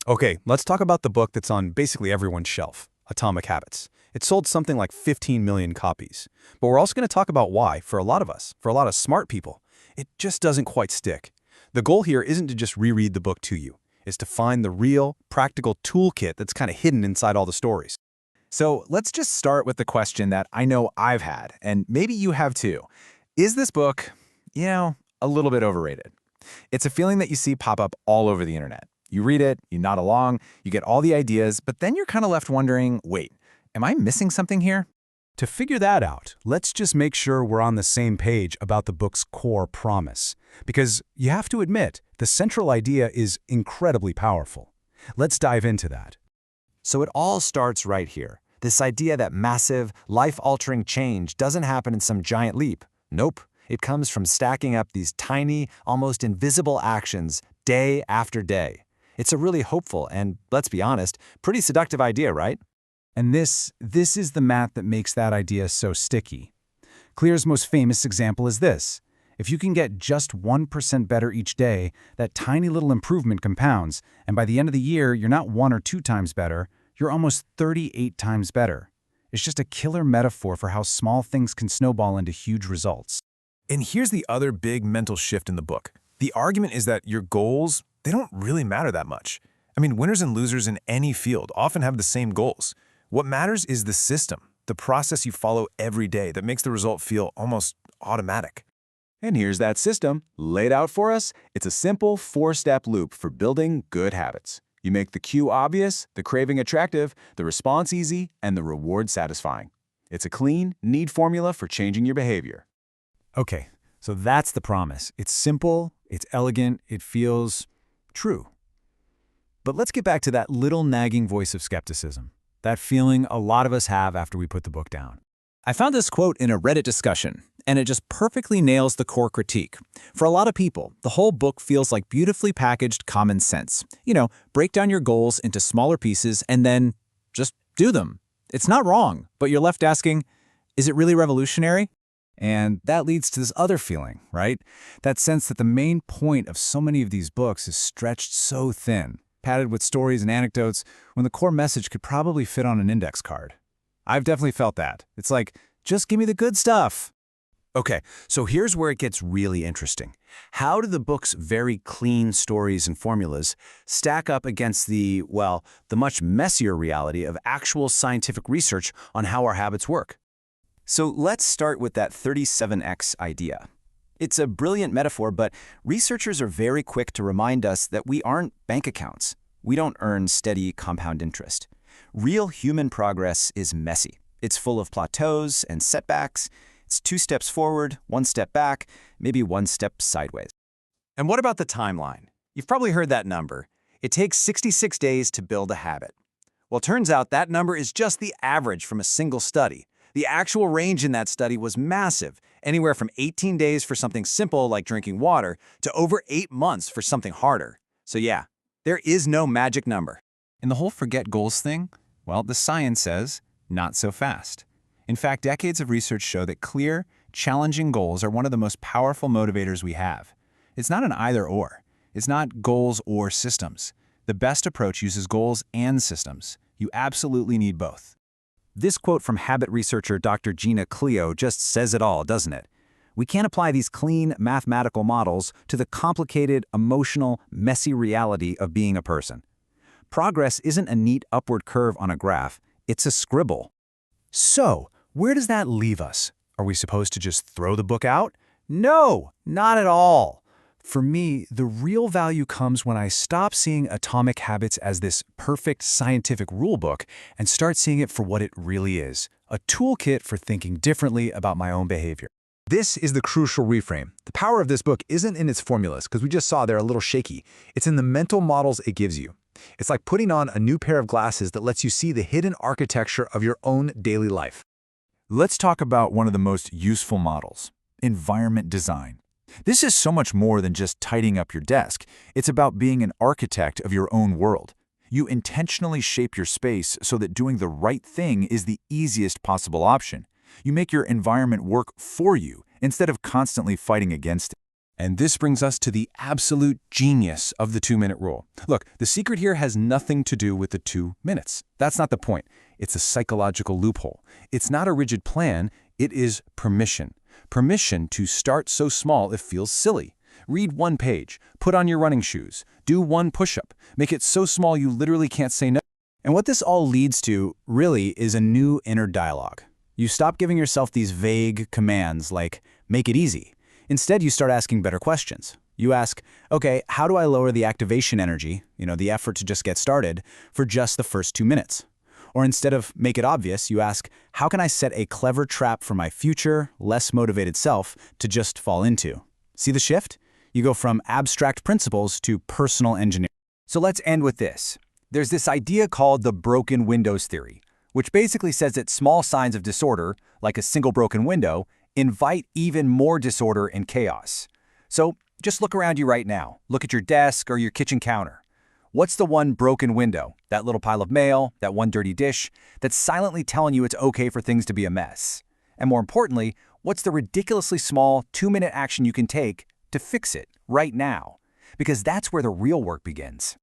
Okay, let's talk about the book that's on basically everyone's shelf, Atomic Habits. It sold something like 15 million copies. But we're also going to talk about why, for a lot of us, for a lot of smart people, it just doesn't quite stick. The goal here isn't to just reread the book to you. It's to find the real, practical toolkit that's kind of hidden inside all the stories. So let's just start with the question that I know I've had, and maybe you have too. Is this book, a little bit overrated? It's a feeling that you see pop up all over the internet. You read it, you nod along, you get all the ideas, but then you're kind of left wondering, wait, am I missing something here? To figure that out, let's just make sure we're on the same page about the book's core promise. Because you have to admit, the central idea is incredibly powerful. Let's dive into that. So it all starts right here. This idea that massive, life-altering change doesn't happen in some giant leap. Nope. It comes from stacking up these tiny, almost invisible actions day after day. It's a really hopeful and, let's be honest, pretty seductive idea, right? And this is the math that makes that idea so sticky. Clear's most famous example is this. If you can get just 1% better each day, that tiny little improvement compounds, and by the end of the year, you're not 1 or 2 times better, you're almost 38 times better. It's just a killer metaphor for how small things can snowball into huge results. And here's the other big mental shift in the book. The argument is that your goals, they don't really matter that much. I mean, winners and losers in any field often have the same goals. What matters is the system, the process you follow every day that makes the result feel almost automatic. And here's that system, laid out for us. It's a simple 4-step loop for building good habits. You make the cue obvious, the craving attractive, the response easy, and the reward satisfying. It's a clean, neat formula for changing your behavior. Okay, so that's the promise. It's simple, it's elegant, it feels true. But let's get back to that little nagging voice of skepticism, that feeling a lot of us have after we put the book down. I found this quote in a Reddit discussion, and it just perfectly nails the core critique. For a lot of people, the whole book feels like beautifully packaged common sense. Break down your goals into smaller pieces and then just do them. It's not wrong, but you're left asking, is it really revolutionary? And that leads to this other feeling, right? That sense that the main point of so many of these books is stretched so thin, padded with stories and anecdotes, when the core message could probably fit on an index card. I've definitely felt that. It's like, just give me the good stuff. Okay, so here's where it gets really interesting. How do the book's very clean stories and formulas stack up against the much messier reality of actual scientific research on how our habits work? So let's start with that 37x idea. It's a brilliant metaphor, but researchers are very quick to remind us that we aren't bank accounts. We don't earn steady compound interest. Real human progress is messy. It's full of plateaus and setbacks. It's 2 steps forward, 1 step back, maybe 1 step sideways. And what about the timeline? You've probably heard that number. It takes 66 days to build a habit. Well, turns out that number is just the average from a single study. The actual range in that study was massive, anywhere from 18 days for something simple like drinking water to over 8 months for something harder. So yeah, there is no magic number. And the whole forget goals thing? Well, the science says, not so fast. In fact, decades of research show that clear, challenging goals are one of the most powerful motivators we have. It's not an either-or. It's not goals or systems. The best approach uses goals and systems. You absolutely need both. This quote from habit researcher Dr. Gina Cleo just says it all, doesn't it? We can't apply these clean, mathematical models to the complicated, emotional, messy reality of being a person. Progress isn't a neat upward curve on a graph, it's a scribble. So, where does that leave us? Are we supposed to just throw the book out? No, not at all. For me, the real value comes when I stop seeing Atomic Habits as this perfect scientific rulebook and start seeing it for what it really is, a toolkit for thinking differently about my own behavior. This is the crucial reframe. The power of this book isn't in its formulas, because we just saw they're a little shaky. It's in the mental models it gives you. It's like putting on a new pair of glasses that lets you see the hidden architecture of your own daily life. Let's talk about one of the most useful models, environment design. This is so much more than just tidying up your desk. It's about being an architect of your own world. You intentionally shape your space so that doing the right thing is the easiest possible option. You make your environment work for you instead of constantly fighting against it. And this brings us to the absolute genius of the 2-minute rule. Look, the secret here has nothing to do with the 2 minutes. That's not the point. It's a psychological loophole. It's not a rigid plan, it is permission. Permission to start so small it feels silly. Read 1 page, put on your running shoes, do 1 push-up, make it so small you literally can't say no. And what this all leads to, really, is a new inner dialogue. You stop giving yourself these vague commands like, make it easy. Instead, you start asking better questions. You ask, okay, how do I lower the activation energy, the effort to just get started, for just the first 2 minutes? Or instead of make it obvious, you ask, how can I set a clever trap for my future, less motivated self to just fall into? See the shift? You go from abstract principles to personal engineering. So let's end with this. There's this idea called the broken windows theory, which basically says that small signs of disorder, like a single broken window, invite even more disorder and chaos. So just look around you right now. Look at your desk or your kitchen counter. What's the one broken window, that little pile of mail, that one dirty dish, that's silently telling you it's okay for things to be a mess? And more importantly, what's the ridiculously small 2-minute action you can take to fix it right now? Because that's where the real work begins.